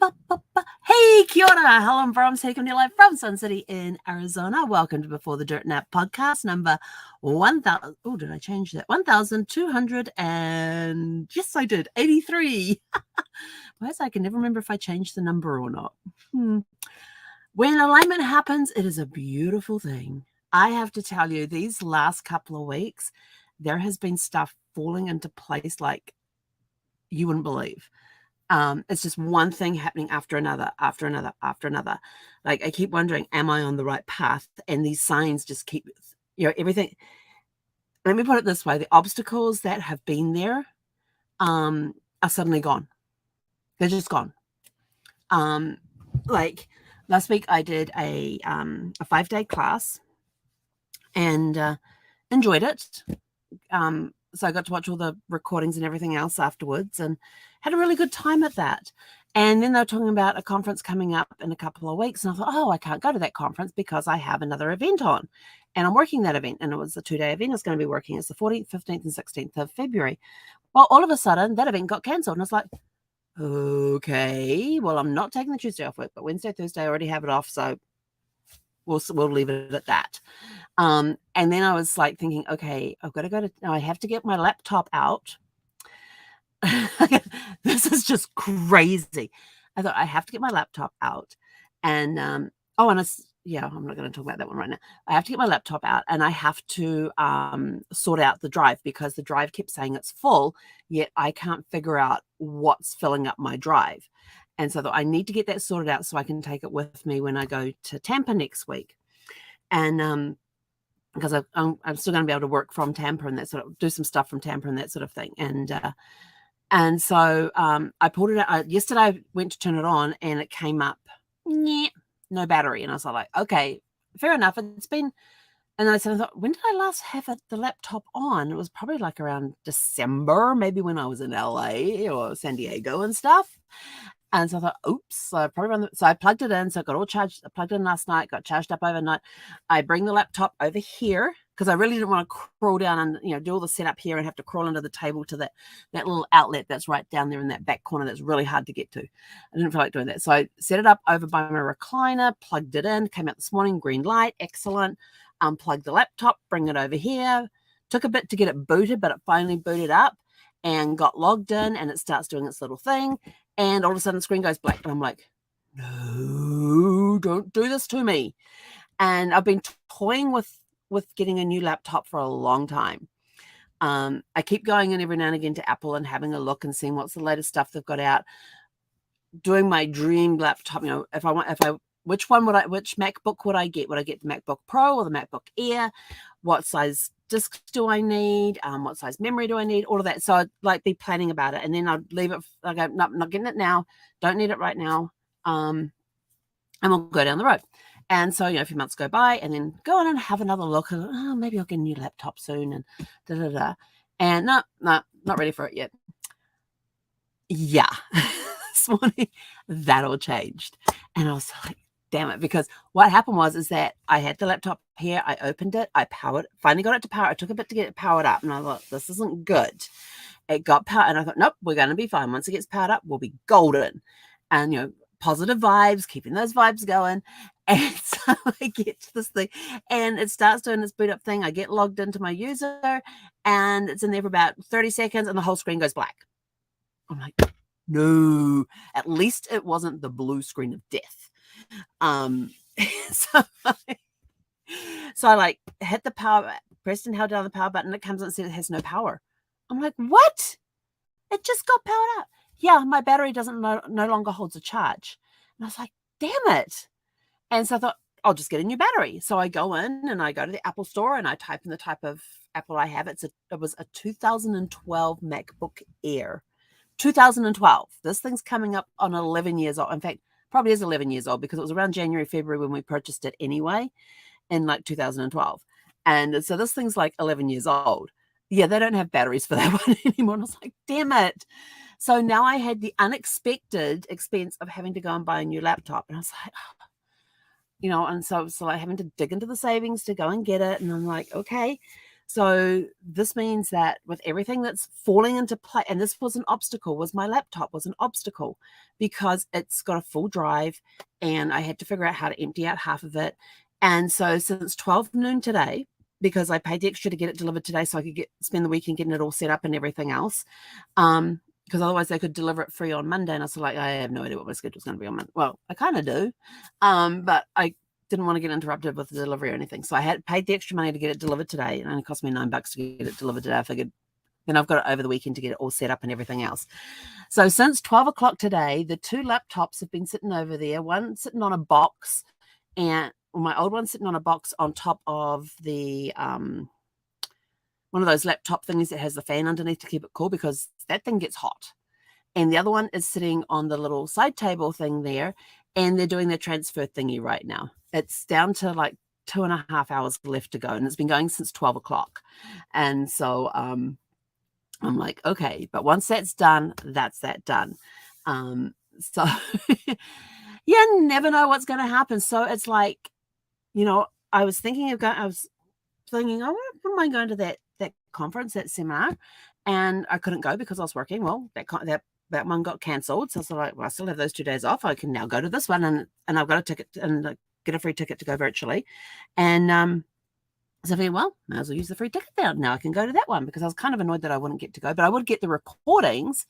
Hey, kia ora. Helen Brahms here coming to you live from Sun City in Arizona. Welcome to Before the Dirt Nap podcast number 1,000. Oh, did I change that? 1,200 and yes, I did. 83. Why is I can never remember if I changed the number or not. When alignment happens, it is a beautiful thing. I have to tell you, these last couple of weeks, there has been stuff falling into place like you wouldn't believe. It's just one thing happening after another, after another, after another. Like I keep wondering, am I on the right path? And these signs just keep, everything. Let me put it this way: the obstacles that have been there are suddenly gone. They're just gone. Like last week, I did a 5-day class and enjoyed it. So I got to watch all the recordings and everything else afterwards and had a really good time at that. And then they were talking about a conference coming up in a couple of weeks. And I thought, oh, I can't go to that conference because I have another event on. And I'm working that event. And it was a 2-day event. It's going to be working. It's the 14th, 15th, and 16th of February. Well, all of a sudden, that event got cancelled. And I was like, okay, well, I'm not taking the Tuesday off work, but Wednesday, Thursday, I already have it off. So we'll leave it at that. And then I was like thinking, okay, I've got to go to, I have to get my laptop out. This is just crazy. I thought I have to get my laptop out and, I'm not going to talk about that one right now. I have to get my laptop out and I have to sort out the drive because the drive kept saying it's full, yet I can't figure out what's filling up my drive. And so I need to get that sorted out so I can take it with me when I go to Tampa next week. And because I'm still going to be able to work from Tampa and that sort of do some stuff from Tampa and that sort of thing. And so I pulled it out. Yesterday I went to turn it on and it came up, no battery. And I was like, okay, fair enough. It's been, and I thought, when did I last have the laptop on? It was probably like around December, maybe when I was in LA or San Diego and stuff. And so I thought, oops, so I plugged it in. So I got all charged. I plugged it in last night, got charged up overnight. I bring the laptop over here because I really didn't want to crawl down and, do all the setup here and have to crawl under the table to that little outlet that's right down there in that back corner that's really hard to get to. I didn't feel like doing that. So I set it up over by my recliner, plugged it in, came out this morning, green light, excellent. Unplugged the laptop, bring it over here. Took a bit to get it booted, but it finally booted up and got logged in and it starts doing its little thing. And all of a sudden the screen goes black. And I'm like, no, don't do this to me. And I've been toying with getting a new laptop for a long time. I keep going in every now and again to Apple and having a look and seeing what's the latest stuff they've got out. Doing my dream laptop, which MacBook would I get? Would I get the MacBook Pro or the MacBook Air? What size discs do I need? What size memory do I need? All of that. So I'd like be planning about it. And then I'd leave it. I go, nope, not getting it now. Don't need it right now. And we'll go down the road. And so, a few months go by and then go on and have another look. And, maybe I'll get a new laptop soon and da-da-da. And no, not ready for it yet. Yeah. This morning, that all changed. And I was like, damn it. Because what happened is that I had the laptop here. I opened it. I finally got it to power. It took a bit to get it powered up. And I thought, this isn't good. It got powered. And I thought, nope, we're going to be fine. Once it gets powered up, we'll be golden. And, positive vibes, keeping those vibes going. And so I get to this thing and it starts doing this boot up thing. I get logged into my user and it's in there for about 30 seconds and the whole screen goes black. I'm like, no, at least it wasn't the blue screen of death. So I like hit the power, pressed and held down the power button. It comes and says it has no power. I'm like, what? It just got powered up. Yeah, my battery no longer holds a charge. And I was like, damn it. And so I thought, I'll just get a new battery. So I go in and I go to the Apple store and I type in the type of Apple I have. It was a 2012 MacBook Air. 2012. This thing's coming up on 11 years old. In fact, probably is 11 years old because it was around January, February when we purchased it anyway in like 2012. And so this thing's like 11 years old. Yeah, they don't have batteries for that one anymore. And I was like, damn it. So now I had the unexpected expense of having to go and buy a new laptop. And I was like, and so like having to dig into the savings to go and get it. And I'm like, okay. So this means that with everything that's falling into play, and this was an obstacle, was my laptop was an obstacle because it's got a full drive and I had to figure out how to empty out half of it. And so since 12 noon today, because I paid the extra to get it delivered today so I could spend the weekend getting it all set up and everything else. Because otherwise they could deliver it free on Monday. And I was like, I have no idea what my schedule's going to be on Monday. Well, I kind of do. But I didn't want to get interrupted with the delivery or anything. So I had paid the extra money to get it delivered today. It only cost me $9 to get it delivered today. I figured then I've got it over the weekend to get it all set up and everything else. So since 12 o'clock today, the 2 laptops have been sitting over there, one sitting on a box and my old one's sitting on a box on top of the one of those laptop things that has the fan underneath to keep it cool because that thing gets hot. And the other one is sitting on the little side table thing there, and they're doing their transfer thingy right now. It's down to like 2.5 hours left to go, and it's been going since 12 o'clock. And so I'm like, okay, but once that's done, that's that done. So you never know what's going to happen. So it's like, I was thinking, oh, when am I going to that conference, that seminar? And I couldn't go because I was working. Well, that one got cancelled. So I was like, well, I still have those 2 days off. I can now go to this one and I've got a ticket and get a free ticket to go virtually. And so I figured, well, might as well use the free ticket now. Now I can go to that one because I was kind of annoyed that I wouldn't get to go, but I would get the recordings,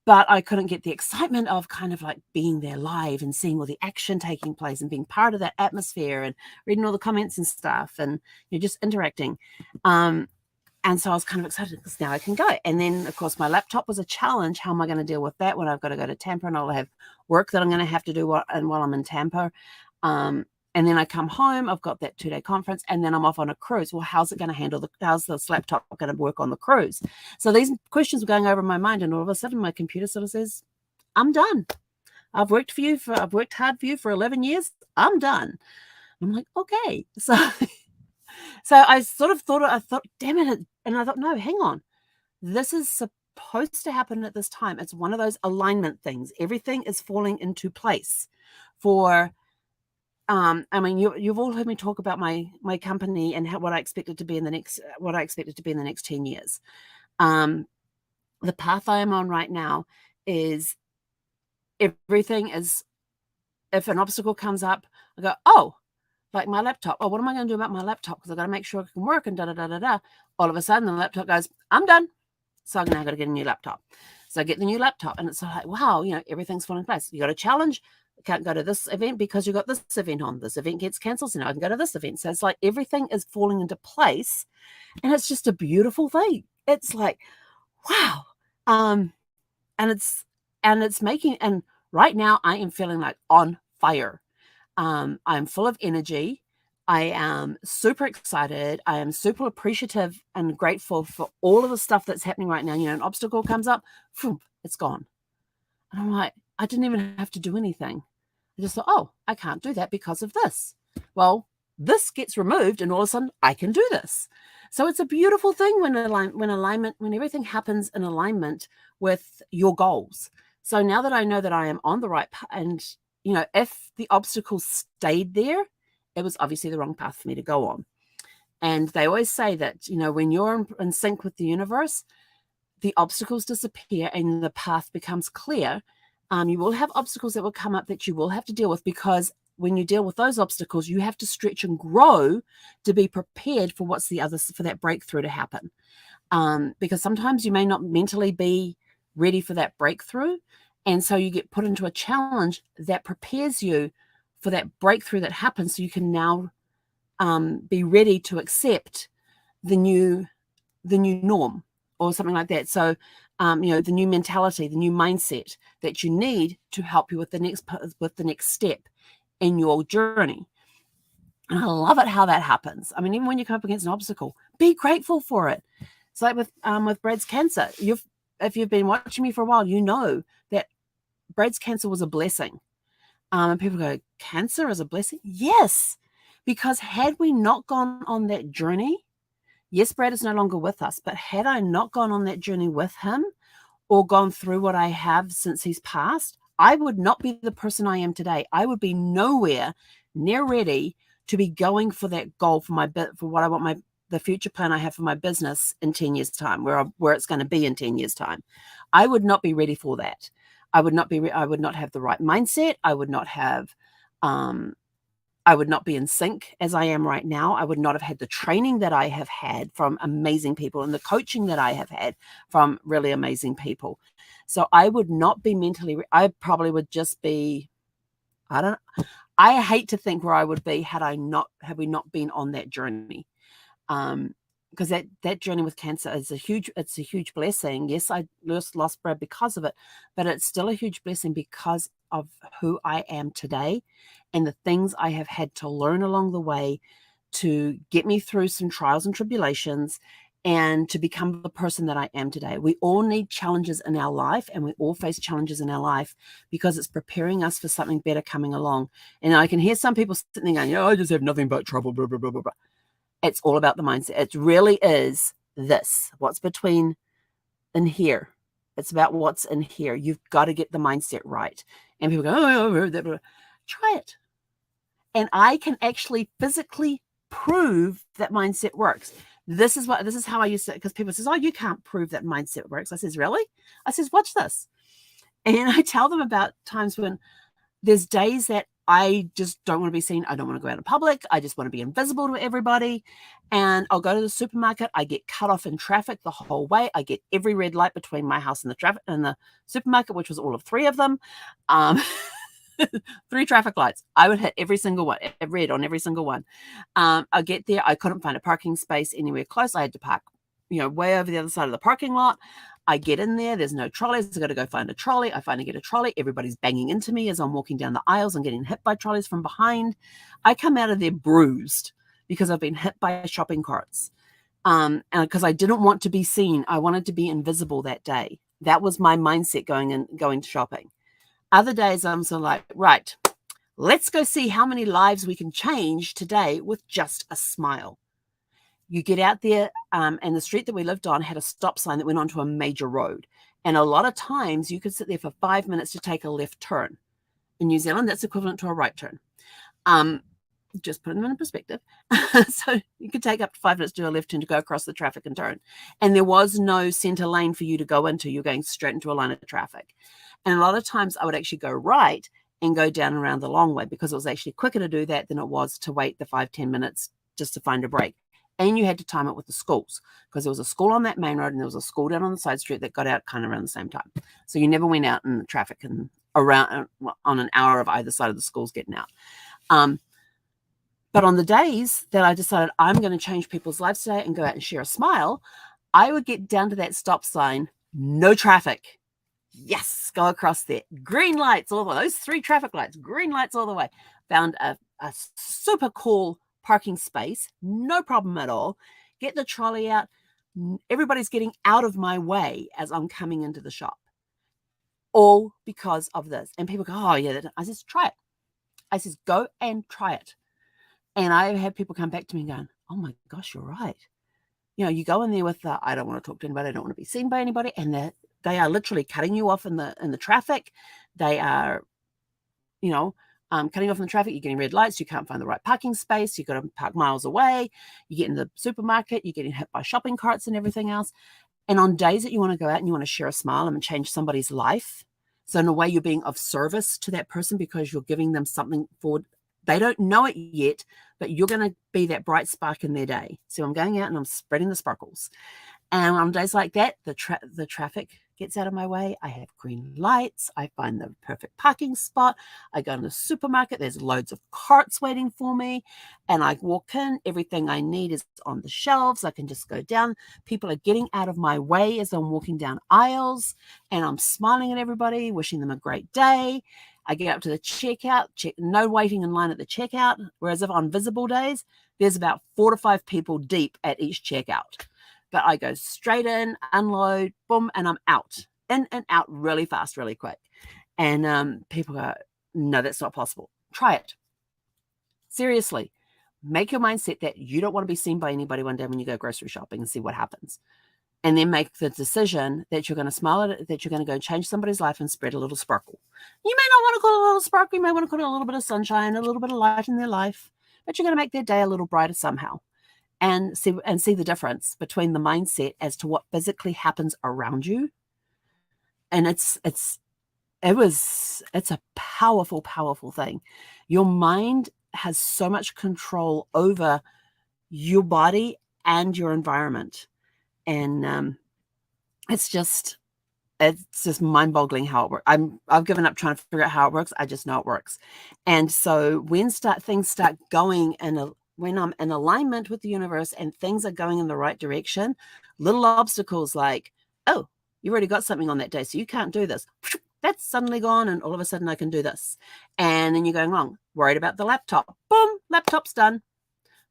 but I couldn't get the excitement of kind of like being there live and seeing all the action taking place and being part of that atmosphere and reading all the comments and stuff and just interacting. And so I was kind of excited because now I can go. And then, of course, my laptop was a challenge. How am I going to deal with that when I've got to go to Tampa and I'll have work that I'm going to have to do while I'm in Tampa? And then I come home, I've got that 2-day conference, and then I'm off on a cruise. Well, how's it going to handle how's this laptop going to work on the cruise? So these questions were going over in my mind, and all of a sudden my computer sort of says, I'm done. I've worked hard for you for 11 years. I'm done. I'm like, okay. So I sort of thought, damn it. And I thought, no, hang on. This is supposed to happen at this time. It's one of those alignment things. Everything is falling into place for, I mean, you've all heard me talk about my company and what I expect it to be in the next 10 years. The path I am on right now is everything is, if an obstacle comes up, I go, oh, like my laptop. Oh, what am I going to do about my laptop? Because I've got to make sure it can work and da-da-da-da-da. All of a sudden, the laptop goes, I'm done. So I've now got to get a new laptop. So I get the new laptop and it's like, wow, everything's falling in place. You got a challenge. I can't go to this event because you got this event on. This event gets canceled, so now I can go to this event. So it's like everything is falling into place and it's just a beautiful thing. It's like, wow. And it's making, and right now I am feeling like on fire. I'm full of energy. I am super excited. I am super appreciative and grateful for all of the stuff that's happening right now. An obstacle comes up, it's gone. And I'm like, I didn't even have to do anything. I just thought, oh, I can't do that because of this. Well, this gets removed and all of a sudden I can do this. So it's a beautiful thing when everything happens in alignment with your goals. So now that I know that I am on the right path, and if the obstacles stayed there, it was obviously the wrong path for me to go on. And they always say that, when you're in sync with the universe, the obstacles disappear and the path becomes clear. You will have obstacles that will come up that you will have to deal with, because when you deal with those obstacles, you have to stretch and grow to be prepared for for that breakthrough to happen. Because sometimes you may not mentally be ready for that breakthrough. And so you get put into a challenge that prepares you for that breakthrough that happens. So you can now be ready to accept the new norm or something like that. So, the new mentality, the new mindset that you need to help you with the next step in your journey. And I love it how that happens. I mean, even when you come up against an obstacle, be grateful for it. It's like with Brad's cancer. If you've been watching me for a while, you know that Brad's cancer was a blessing. And people go, cancer is a blessing? Yes, because had we not gone on that journey, yes, Brad is no longer with us, but had I not gone on that journey with him or gone through what I have since he's passed, I would not be the person I am today. I would be nowhere near ready to be going for that goal for what I want the future plan I have for my business in 10 years time, where it's going to be in 10 years time, I would not be ready for that. I would not have the right mindset. I would not be in sync as I am right now. I would not have had the training that I have had from amazing people and the coaching that I have had from really amazing people. So I would not be I probably would just be, I hate to think where I would be had we not been on that journey. Because that journey with cancer is it's a huge blessing. Yes, I lost Brad because of it, but it's still a huge blessing because of who I am today and the things I have had to learn along the way to get me through some trials and tribulations and to become the person that I am today. We all need challenges in our life, and we all face challenges in our life because it's preparing us for something better coming along. And I can hear some people sitting there going, I just have nothing but trouble, blah, blah, blah, blah, blah. It's all about the mindset. It really is this. What's between in here? It's about what's in here. You've got to get the mindset right. And people go, try it. And I can actually physically prove that mindset works. This is how I used to, because people says, oh, you can't prove that mindset works. I says, really? I says, watch this. And I tell them about times when there's days that I just don't want to be seen. I don't want to go out in public. I just want to be invisible to everybody. And I'll go to the supermarket. I get cut off in traffic the whole way. I get every red light between my house and the supermarket, which was all of 3 of them. 3 traffic lights. I would hit every single one, red on every single one. I get there. I couldn't find a parking space anywhere close. I had to park, way over the other side of the parking lot. I get in there. There's no trolleys. I got to go find a trolley. I finally get a trolley. Everybody's banging into me as I'm walking down the aisles and getting hit by trolleys from behind. I come out of there bruised because I've been hit by shopping carts. And because I didn't want to be seen. I wanted to be invisible that day. That was my mindset going shopping. Other days I'm sort of like, right, let's go see how many lives we can change today with just a smile. You get out there, and the street that we lived on had a stop sign that went onto a major road. And a lot of times you could sit there for 5 minutes to take a left turn. In New Zealand, that's equivalent to a right turn. Just putting them in perspective. So you could take up to 5 minutes to do a left turn to go across the traffic and turn. And there was no center lane for you to go into. You're going straight into a line of traffic. And a lot of times I would actually go right and go down around the long way because it was actually quicker to do that than it was to wait the 5-10 minutes just to find a break. And you had to time it with the schools because there was a school on that main road and there was a school down on the side street that got out kind of around the same time. So you never went out in the traffic and around on an hour of either side of the schools getting out. But on the days that I decided I'm going to change people's lives today and go out and share a smile, I would get down to that stop sign, no traffic. Yes, go across there. Green lights all the way. Those 3 traffic lights, green lights all the way. Found a super cool parking space. No problem at all. Get the trolley out. Everybody's getting out of my way as I'm coming into the shop. All because of this. And people go, oh, yeah. I says, try it. I says, go and try it. And I have people come back to me going, oh, my gosh, you're right. You go in there with I don't want to talk to anybody. I don't want to be seen by anybody. And they are literally cutting you off in the traffic. They are, cutting off in the traffic. You're getting red lights. You can't find the right parking space. You've got to park miles away. You get in the supermarket. You're getting hit by shopping carts and everything else. And on days that you want to go out and you want to share a smile and change somebody's life, so in a way you're being of service to that person because you're giving them something forward. They don't know it yet, but you're going to be that bright spark in their day. So I'm going out and I'm spreading the sparkles. And on days like that, the traffic gets out of my way. I have green lights. I find the perfect parking spot. I go to the supermarket. There's loads of carts waiting for me. And I walk in. Everything I need is on the shelves. I can just go down. People are getting out of my way as I'm walking down aisles. And I'm smiling at everybody, wishing them a great day. I get up to the checkout, no waiting in line at the checkout. Whereas if on visible days, there's about 4 to 5 people deep at each checkout. But I go straight in, unload, boom, and I'm out. In and out really fast, really quick. And people go, no, that's not possible. Try it. Seriously, make your mindset that you don't want to be seen by anybody one day when you go grocery shopping and see what happens. And then make the decision that you're going to smile at it, that you're going to go change somebody's life and spread a little sparkle. You may not want to call it a little sparkle. You may want to call it a little bit of sunshine, a little bit of light in their life, but you're going to make their day a little brighter somehow. and see the difference between the mindset as to what physically happens around you. And it's a powerful, powerful thing. Your mind has so much control over your body and your environment. And it's just mind-boggling how it works. I've given up trying to figure out how it works. I just know it works. And so when things start going when I'm in alignment with the universe and things are going in the right direction, little obstacles like, oh, you already got something on that day, so you can't do this. That's suddenly gone, and all of a sudden I can do this. And then you're going wrong. Worried about the laptop. Boom, laptop's done.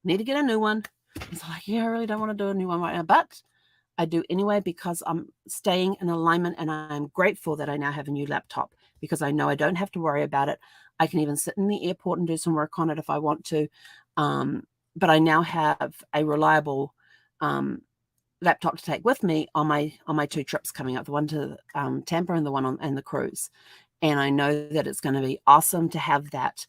Need to get a new one. It's like, yeah, I really don't want to do a new one right now, but I do anyway because I'm staying in alignment, and I'm grateful that I now have a new laptop because I know I don't have to worry about it. I can even sit in the airport and do some work on it if I want to. But I now have a reliable laptop to take with me on my 2 trips coming up, the one to Tampa and the one on the cruise. And I know that it's going to be awesome to have that.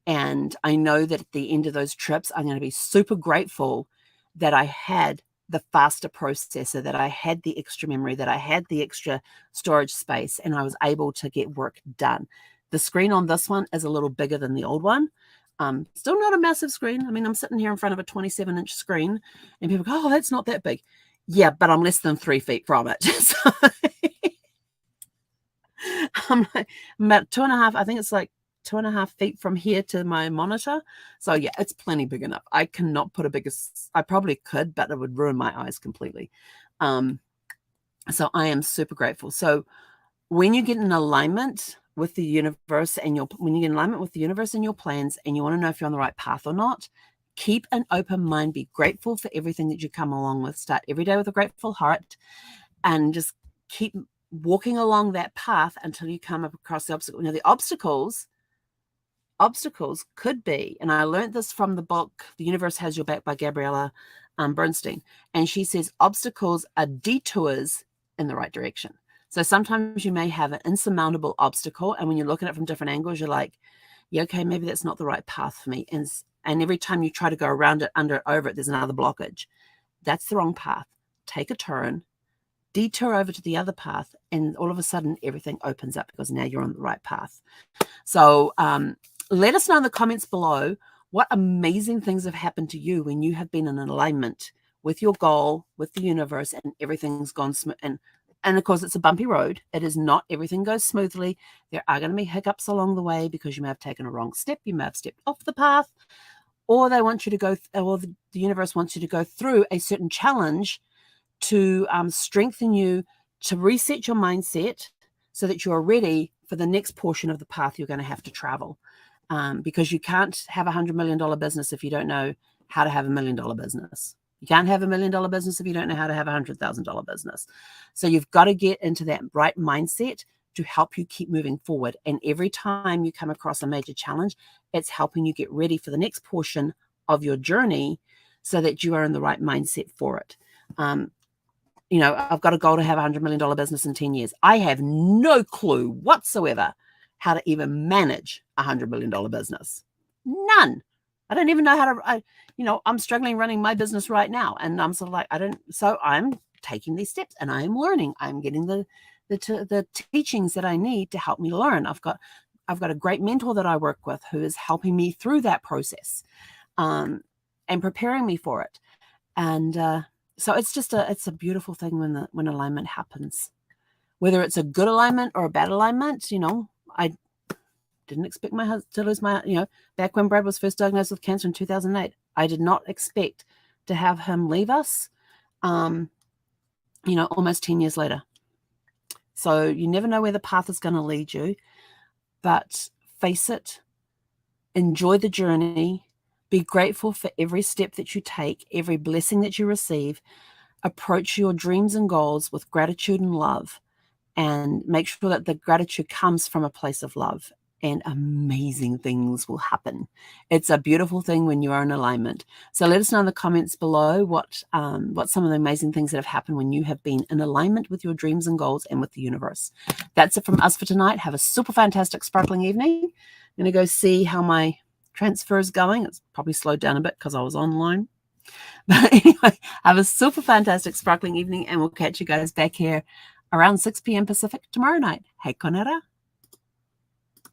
And I know that at the end of those trips, I'm going to be super grateful that I had the faster processor, that I had the extra memory, that I had the extra storage space, and I was able to get work done. The screen on this one is a little bigger than the old one. Still not a massive screen. I mean, I'm sitting here in front of a 27-inch screen, and people go, oh, that's not that big. Yeah, but I'm less than 3 feet from it. So I'm about 2.5, I think it's like 2.5 feet from here to my monitor. So yeah, it's plenty big enough. I cannot put a bigger, I probably could, but it would ruin my eyes completely. So I am super grateful. So when you get in alignment with the universe and when you get in alignment with the universe and your plans, and you want to know if you're on the right path or not, keep an open mind, be grateful for everything that you come along with. Start every day with a grateful heart, and just keep walking along that path until you come across the obstacle. Now, the obstacles could be, and I learned this from the book, The Universe Has Your Back by Gabriella Bernstein. And she says obstacles are detours in the right direction. So sometimes you may have an insurmountable obstacle, and when you look at it from different angles, you're like, yeah, okay, maybe that's not the right path for me. And every time you try to go around it, under it, over it, there's another blockage. That's the wrong path. Take a turn, detour over to the other path, and all of a sudden everything opens up because now you're on the right path. So let us know in the comments below what amazing things have happened to you when you have been in alignment with your goal, with the universe, and everything's gone smooth. And of course, it's a bumpy road. It is not everything goes smoothly. There are going to be hiccups along the way because you may have taken a wrong step. You may have stepped off the path, or they want you to go, or the universe wants you to go through a certain challenge to strengthen you, to reset your mindset so that you're ready for the next portion of the path you're going to have to travel. Because you can't have $100 million business if you don't know how to have $1 million business. You can't have $1 million business if you don't know how to have $100,000 business. So you've got to get into that right mindset to help you keep moving forward. And every time you come across a major challenge, it's helping you get ready for the next portion of your journey so that you are in the right mindset for it. You know, I've got a goal to have a $100 million business in 10 years. I have no clue whatsoever how to even manage a $100 million business. None. I don't even know how to, I'm struggling running my business right now. And I'm sort of like, so I'm taking these steps and I'm learning. I'm getting the teachings that I need to help me learn. I've got a great mentor that I work with who is helping me through that process and preparing me for it. And so it's a beautiful thing when alignment happens, whether it's a good alignment or a bad alignment. I didn't expect my husband to lose back when Brad was first diagnosed with cancer in 2008. I did not expect to have him leave us, almost 10 years later. So you never know where the path is going to lead you, but face it, enjoy the journey, be grateful for every step that you take, every blessing that you receive, approach your dreams and goals with gratitude and love, and make sure that the gratitude comes from a place of love, and amazing things will happen. It's a beautiful thing when you are in alignment. So let us know in the comments below what some of the amazing things that have happened when you have been in alignment with your dreams and goals and with the universe. That's it from us for tonight. Have a super fantastic, sparkling evening. I'm going to go see how my transfer is going. It's probably slowed down a bit because I was online. But anyway, have a super fantastic, sparkling evening, and we'll catch you guys back here around 6 p.m. Pacific tomorrow night. Hei konera.